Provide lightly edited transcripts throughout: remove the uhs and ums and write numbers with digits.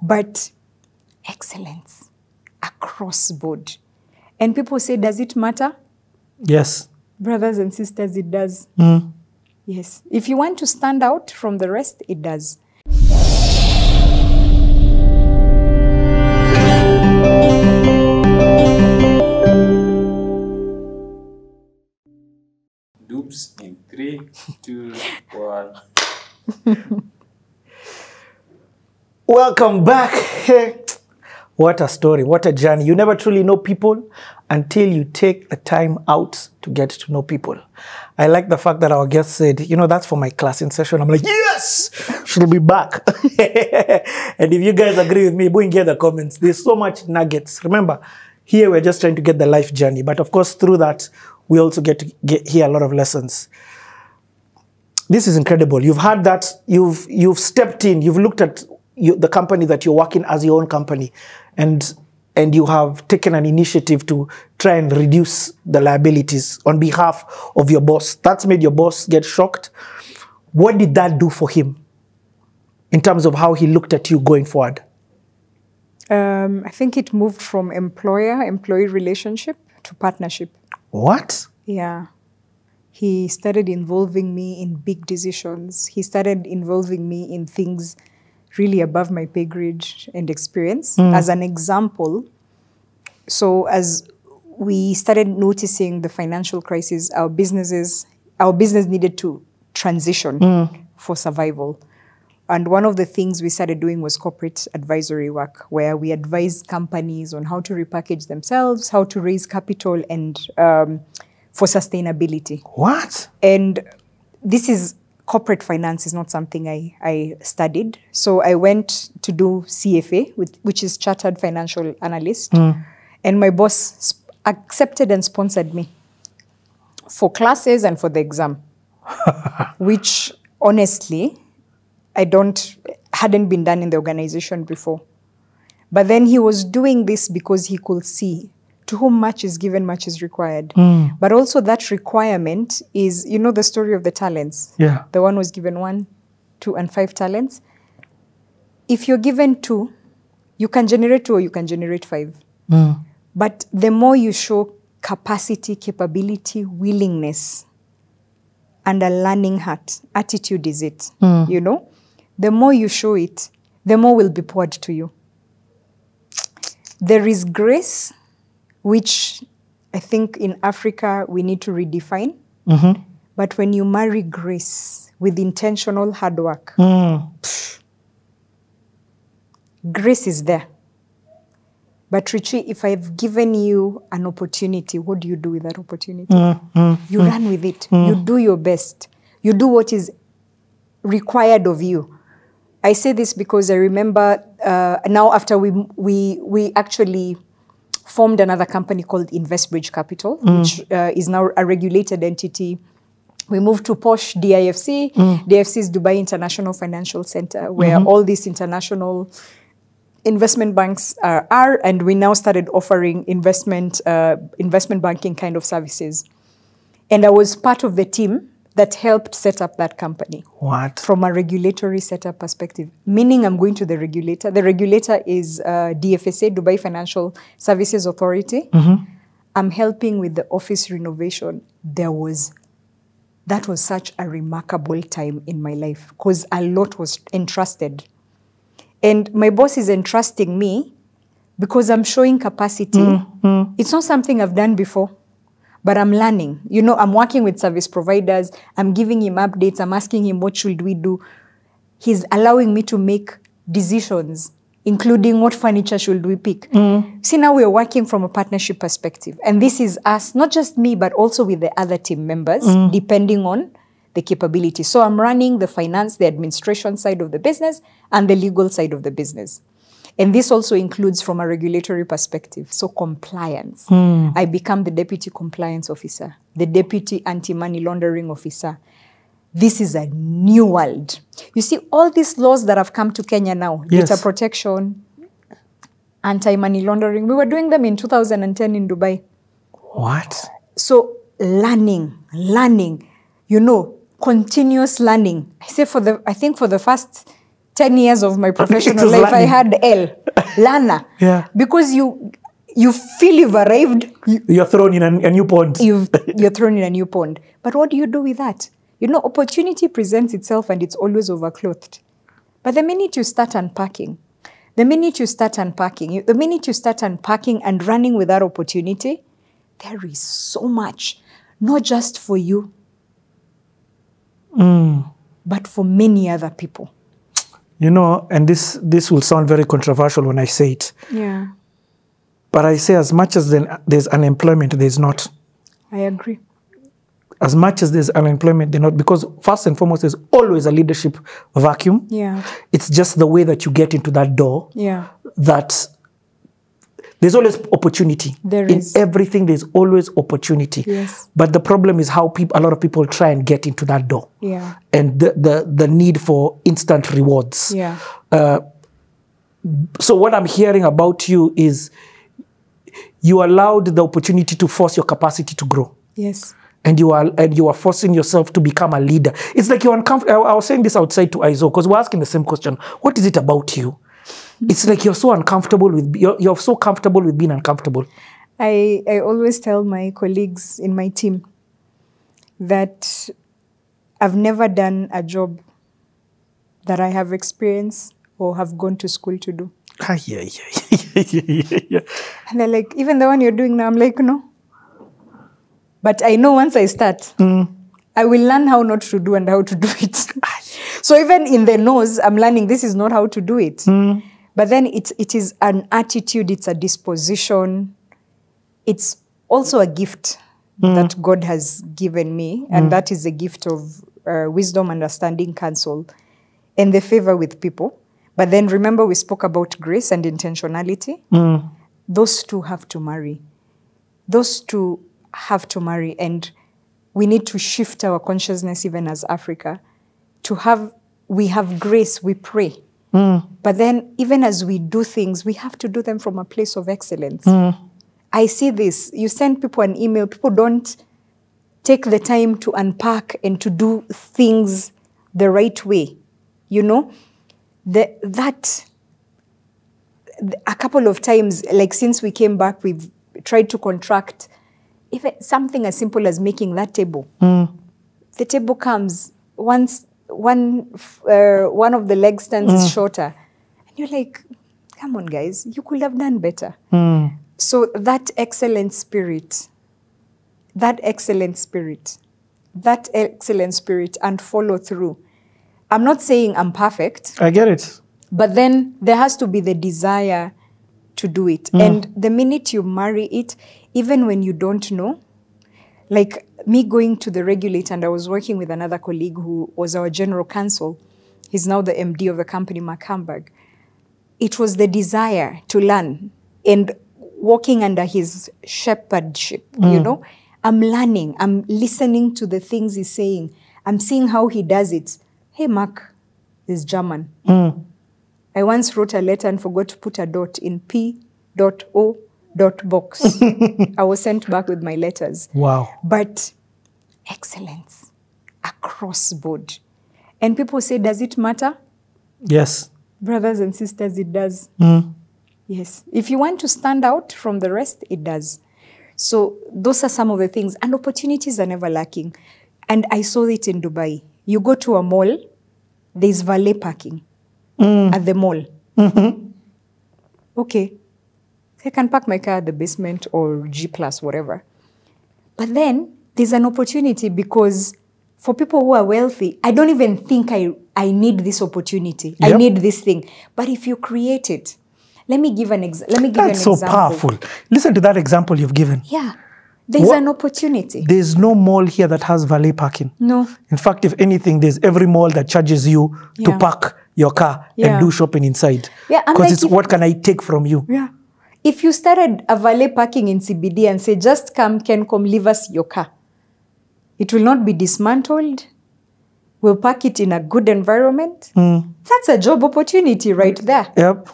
but excellence across board. And people say, does it matter? Yes. Brothers and sisters, it does. Yes. If you want to stand out from the rest, it does. Dupes in 3, 2, 1. Welcome back. What a story, what a journey. You never truly know people until you take the time out to get to know people. I like the fact that our guest said, you know, that's for my class in session. I'm like, yes, she'll be back. And if you guys agree with me, go and get the comments. There's so much nuggets. Remember, here we're just trying to get the life journey. But of course, through that, we also get to hear a lot of lessons. This is incredible. You've had that, you've stepped in, you've looked at the company that you're working as your own company, and you have taken an initiative to try and reduce the liabilities on behalf of your boss. That's made your boss get shocked. What did that do for him in terms of how he looked at you going forward? I think it moved from employer-employee relationship to partnership. What? Yeah. He started involving me in big decisions. He started involving me in things really above my pay grade and experience. As an example, so as we started noticing the financial crisis, our business needed to transition for survival. And one of the things we started doing was corporate advisory work, where we advise companies on how to repackage themselves, how to raise capital, and for sustainability. What? And this is corporate finance is not something I studied. So I went to do CFA, which is Chartered Financial Analyst. And my boss accepted and sponsored me for classes and for the exam, which honestly, hadn't been done in the organization before. But then he was doing this because he could see to whom much is given, much is required. But also that requirement is, you know, the story of the talents. Yeah. The one was given 1, 2, and 5 talents. If you're given 2, you can generate 2 or you can generate 5. But the more you show capacity, capability, willingness, and a learning heart, attitude is it, you know? The more you show it, the more will be poured to you. There is grace, which I think in Africa we need to redefine. But when you marry grace with intentional hard work, grace is there. But Richie, if I've given you an opportunity, what do you do with that opportunity? You run with it. You do your best. You do what is required of you. I say this because I remember now after we actually formed another company called InvestBridge Capital, which is now a regulated entity. We moved to POSH DIFC. DIFC is Dubai International Financial Center, where all these international investment banks are, and we now started offering investment banking kind of services. And I was part of the team that helped set up that company. What? From a regulatory setup perspective, meaning I'm going to the regulator. The regulator is DFSA, Dubai Financial Services Authority. I'm helping with the office renovation. That was such a remarkable time in my life because a lot was entrusted. And my boss is entrusting me because I'm showing capacity. It's not something I've done before. But I'm learning. You know, I'm working with service providers. I'm giving him updates. I'm asking him, what should we do? He's allowing me to make decisions, including what furniture should we pick. See, now we're working from a partnership perspective. And this is us, not just me, but also with the other team members, depending on the capability. So I'm running the finance, the administration side of the business, and the legal side of the business. And this also includes from a regulatory perspective. So compliance. I become the deputy compliance officer, the deputy anti-money laundering officer. This is a new world. You see, all these laws that have come to Kenya now, data protection, anti-money laundering, we were doing them in 2010 in Dubai. What? So learning, you know, continuous learning. I think for the first 10 years of my professional was life, I learning. had L, learner. Yeah. Because you feel you've arrived, You're thrown in a new pond. you're thrown in a new pond. But what do you do with that? You know, opportunity presents itself and it's always overclothed. But the minute you start unpacking, the minute you start unpacking and running with that opportunity, there is so much, not just for you, but for many other people. You know, and this will sound very controversial when I say it. Yeah, But I say as much as there's unemployment, there's not. I agree. As much as there's unemployment, there's not. Because first and foremost, there's always a leadership vacuum. Yeah. It's just the way that you get into that door. Yeah. That there's always opportunity. There in is. everything, there's always opportunity. Yes. But the problem is how a lot of people try and get into that door. Yeah. And the need for instant rewards. Yeah. So what I'm hearing about you is you allowed the opportunity to force your capacity to grow. Yes. And you are forcing yourself to become a leader. It's like you're uncomfortable. I was saying this outside to Aizo because we're asking the same question. What is it about you? It's like you're so uncomfortable with you're so comfortable with being uncomfortable. I always tell my colleagues in my team that I've never done a job that I have experience or have gone to school to do. Yeah. And they're like, even the one you're doing now, I'm like, no. But I know once I start, I will learn how not to do and how to do it. So even in the nose, I'm learning this is not how to do it. But then it is an attitude, it's a disposition. It's also a gift that God has given me. And that is a gift of wisdom, understanding, counsel, and the favor with people. But then remember we spoke about grace and intentionality. Those two have to marry. Those two have to marry, and we need to shift our consciousness even as Africa we have grace, we pray. But then even as we do things, we have to do them from a place of excellence. I see this. You send people an email, people don't take the time to unpack and to do things the right way. You know, a couple of times, like since we came back, we've tried to contract even something as simple as making that table. The table comes, one of the leg stands is shorter. And you're like, come on, guys, you could have done better. So that excellent spirit and follow through. I'm not saying I'm perfect. I get it. But then there has to be the desire to do it. And the minute you marry it, even when you don't know, like me going to the regulator, and I was working with another colleague who was our general counsel. He's now the MD of the company, Mark Hamburg. It was the desire to learn and walking under his shepherdship, you know. I'm learning. I'm listening to the things he's saying. I'm seeing how he does it. Hey, Mark is German. I once wrote a letter and forgot to put a dot in P.O.box. I was sent back with my letters. Wow. But excellence across board. And people say, does it matter? Yes. Brothers and sisters, it does. Yes. If you want to stand out from the rest, it does. So those are some of the things. And opportunities are never lacking. And I saw it in Dubai. You go to a mall, there's valet parking at the mall. Okay. I can park my car at the basement or G+, whatever. But then there's an opportunity because for people who are wealthy, I don't even think I need this opportunity. I need this thing. But if you create it, let me give an example. That's so powerful. Listen to that example you've given. Yeah. There's an opportunity. There's no mall here that has valet parking. No. In fact, if anything, there's every mall that charges you to park your car and do shopping inside. Yeah, because like it's what can I take from you? Yeah. If you started a valet parking in CBD and say, just come, leave us your car. It will not be dismantled. We'll park it in a good environment. That's a job opportunity right there. Yep.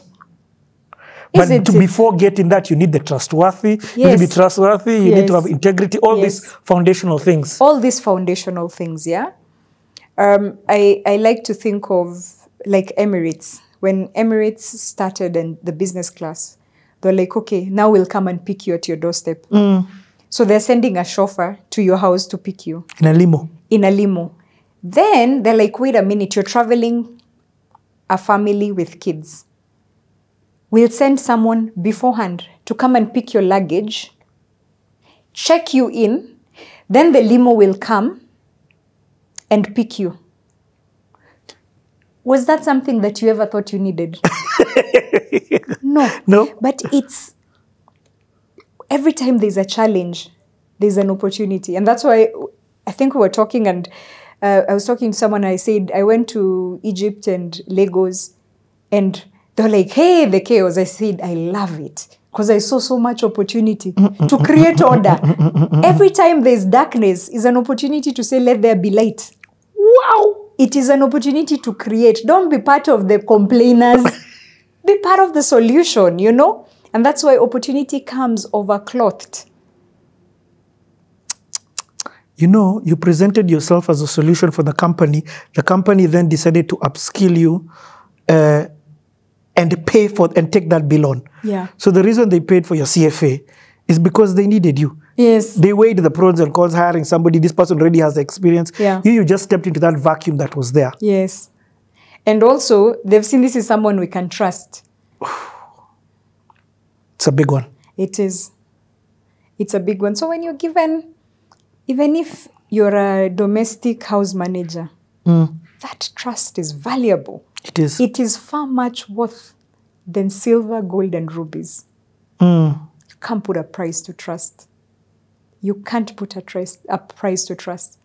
But before getting that, you need the trustworthy. Yes. You need to be trustworthy. You need to have integrity. All these foundational things. All these foundational things, yeah. I like to think of like Emirates. When Emirates started and the business class, they're like, okay, now we'll come and pick you at your doorstep. So they're sending a chauffeur to your house to pick you. In a limo. In a limo. Then they're like, wait a minute, you're traveling a family with kids. We'll send someone beforehand to come and pick your luggage, check you in, then the limo will come and pick you. Was that something that you ever thought you needed? No. But it's, every time there's a challenge, there's an opportunity. And that's why I think we were talking, and I was talking to someone, I said, I went to Egypt and Lagos, and they're like, hey, the chaos. I said, I love it, because I saw so much opportunity to create order. Every time there's darkness is an opportunity to say, let there be light. Wow. It is an opportunity to create. Don't be part of the complainers. Be part of the solution, you know? And that's why opportunity comes overclothed. You know, you presented yourself as a solution for the company. The company then decided to upskill you and pay for and take that bill on. Yeah. So the reason they paid for your CFA is because they needed you. Yes. They weighed the pros and cons, hiring somebody. This person already has the experience. Yeah. You just stepped into that vacuum that was there. Yes. And also, they've seen this is someone we can trust. It's a big one. It is. It's a big one. So when you're given, even if you're a domestic house manager, that trust is valuable. It is. It is far much worth than silver, gold, and rubies. Mm. You can't put a price to trust. You can't put a price to trust.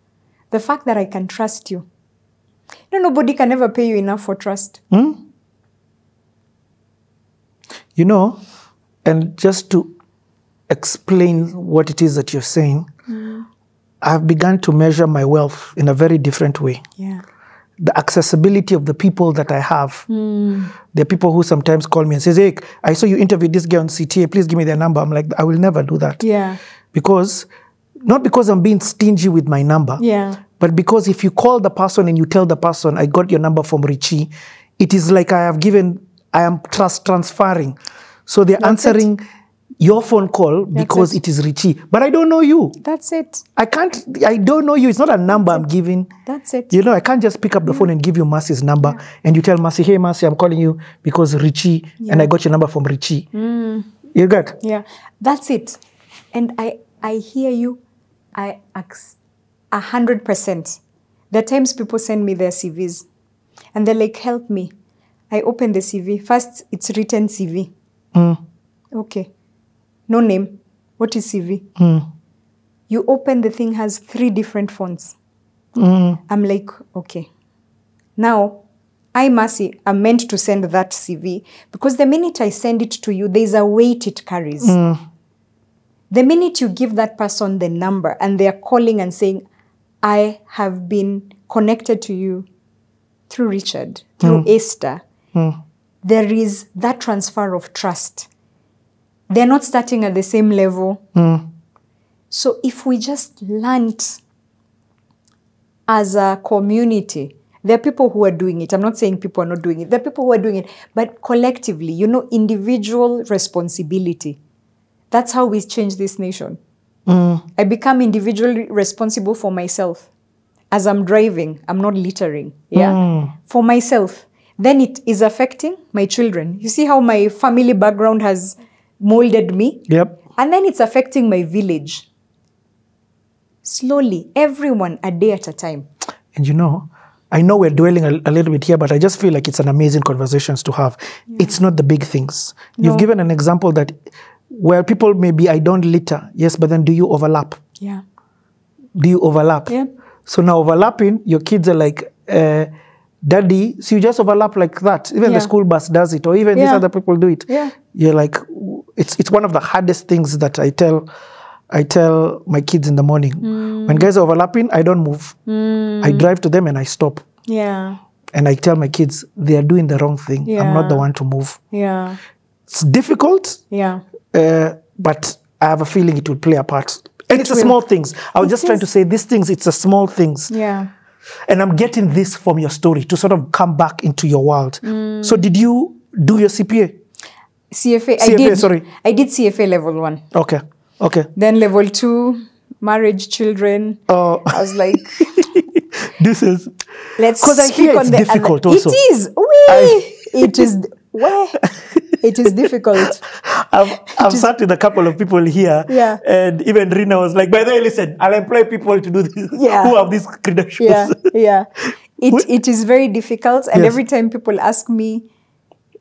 The fact that I can trust you. You know, nobody can ever pay you enough for trust. Mm. You know, and just to explain what it is that you're saying, I've begun to measure my wealth in a very different way. Yeah. The accessibility of the people that I have. There are people who sometimes call me and say, hey, I saw you interviewed this guy on CTA, please give me their number. I'm like, I will never do that. Yeah. Because, not because I'm being stingy with my number, but because if you call the person and you tell the person, I got your number from Richie, it is like I am transferring. So they're answering your phone call because it is Richie. But I don't know you. That's it. I don't know you. It's not a number I'm giving. That's it. You know, I can't just pick up the phone and give you Mercy's number and you tell Mercy, hey, Mercy, I'm calling you because Richie, and I got your number from Richie. You get? Yeah, that's it. And I hear you. I 100%. There are times people send me their CVs and they're like, help me. I open the CV. First, it's written CV. Okay. No name. What is CV? You open the thing, has 3 different fonts. I'm like, okay. Now, Mercy, I'm meant to send that CV because the minute I send it to you, there's a weight it carries. The minute you give that person the number and they're calling and saying, I have been connected to you through Richard, through Esther, there is that transfer of trust. They're not starting at the same level. So if we just learned as a community, there are people who are doing it. I'm not saying people are not doing it. There are people who are doing it. But collectively, you know, individual responsibility. That's how we change this nation. I become individually responsible for myself. As I'm driving, I'm not littering. For myself. Then it is affecting my children. You see how my family background has molded me? And then it's affecting my village. Slowly, everyone, a day at a time. And you know, I know we're dwelling a little bit here, but I just feel like it's an amazing conversations to have. It's not the big things. You've given an example that where people maybe, I don't litter. Yes, but then do you overlap? Do you overlap? So now overlapping, your kids are like, Daddy, so you just overlap like that. Even the school bus does it, or even these other people do it. You're like, it's one of the hardest things that I tell my kids in the morning. When guys are overlapping, I don't move. I drive to them and I stop. And I tell my kids, they are doing the wrong thing. I'm not the one to move. It's difficult, but I have a feeling it will play a part. And it's the small things. I was just trying to say these things, it's the small things. And I'm getting this from your story to sort of come back into your world. So did you do your CPA? CFA, I did CFA level 1. Okay, okay. Then level 2, marriage, children. I was like, this is... Let's speak on the difficult also. It is. It is. It is difficult. I've sat with a couple of people here, and even Rina was like, by the way, listen, I'll employ people to do this who have these credentials. It is very difficult, and every time people ask me,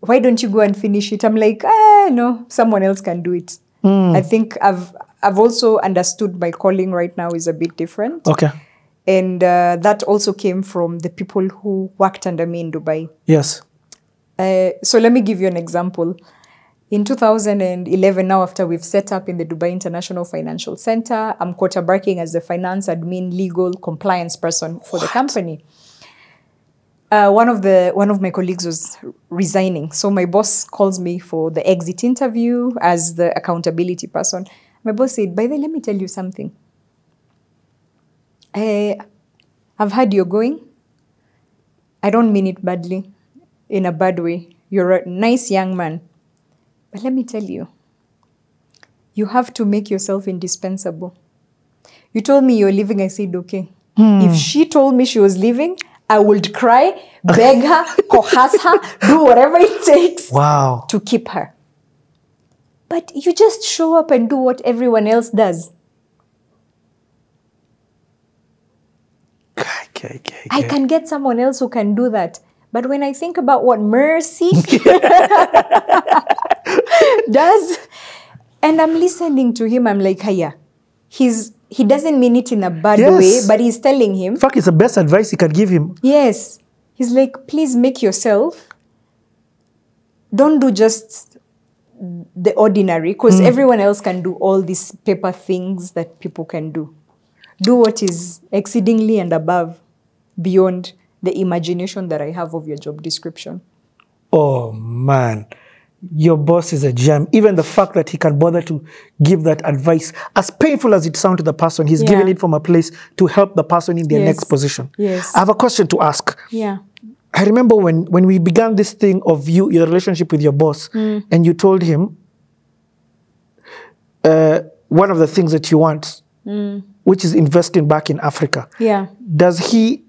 why don't you go and finish it? I'm like, no, someone else can do it. I think I've also understood my calling right now is a bit different. Okay. And that also came from the people who worked under me in Dubai. Yes. So let me give you an example. In 2011, now after we've set up in the Dubai International Financial Center, I'm quarterbacking as the finance admin, legal, compliance person for the company. One of my colleagues was resigning. So my boss calls me for the exit interview as the accountability person. My boss said, by the way, let me tell you something. I've heard you're going. I don't mean it badly, in a bad way. You're a nice young man. But let me tell you, you have to make yourself indispensable. You told me you're leaving. I said, okay. If she told me she was leaving, I would cry, beg her, coerce her, do whatever it takes to keep her. But you just show up and do what everyone else does. I can get someone else who can do that. But when I think about what Mercy does, and I'm listening to him, I'm like, hiya. He doesn't mean it in a bad way, but he's telling him. In fact, it's the best advice he can give him. Yes. He's like, please make yourself. Don't do just the ordinary, because everyone else can do all these paper things that people can do. Do what is exceedingly and above, beyond the imagination that I have of your job description. Oh, man. Your boss is a gem. Even the fact that he can bother to give that advice, as painful as it sounds to the person, he's giving it from a place to help the person in their next position. Yes. I have a question to ask. Yeah. I remember when we began this thing of your relationship with your boss, and you told him one of the things that you want, which is investing back in Africa. Yeah. Does he,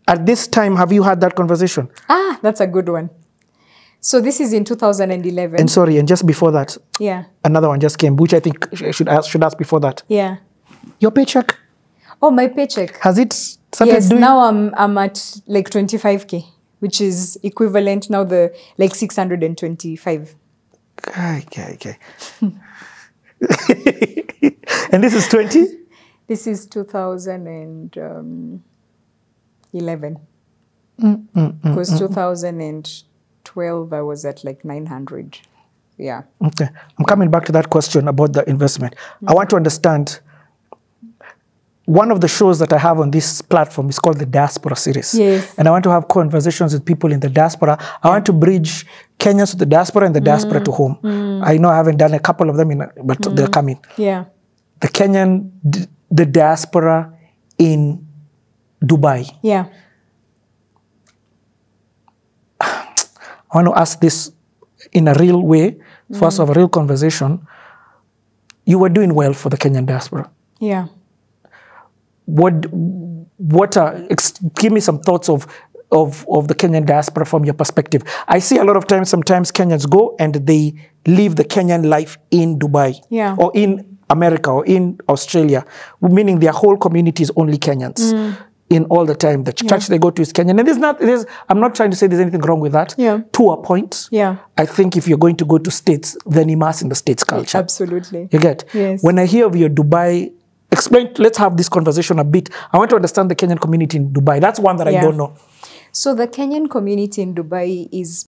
at this time, have you had that conversation? Ah, that's a good one. So this is in 2011. And sorry, and just before that, another one just came, which I think I should ask before that. Yeah. Your paycheck? Oh, my paycheck. Has it started doing? Now I'm at like 25K, which is equivalent now the like 625. Okay. And this is 20? This is 2011. Because 2012 I was at like 900. Yeah. Okay. I'm coming back to that question about the investment. I want to understand. One of the shows that I have on this platform is called the Diaspora Series. Yes. And I want to have conversations with people in the diaspora. I want to bridge Kenyans to the diaspora and the diaspora to home. I know I haven't done a couple of them, but they're coming. Yeah. The Kenyan, the diaspora in Dubai. Yeah. I want to ask this in a real way, first of a real conversation. You were doing well for the Kenyan diaspora. Yeah. Give me some thoughts of the Kenyan diaspora from your perspective. I see a lot of times, sometimes Kenyans go and they live the Kenyan life in Dubai, or in America, or in Australia, meaning their whole community is only Kenyans. In all the time, the church they go to is Kenyan, and I'm not trying to say there's anything wrong with that. To a point. I think if you're going to go to States, then immerse in the States culture. Absolutely. You get? Yes. When I hear of your Dubai, let's have this conversation a bit. I want to understand the Kenyan community in Dubai. That's one that I don't know. So the Kenyan community in Dubai is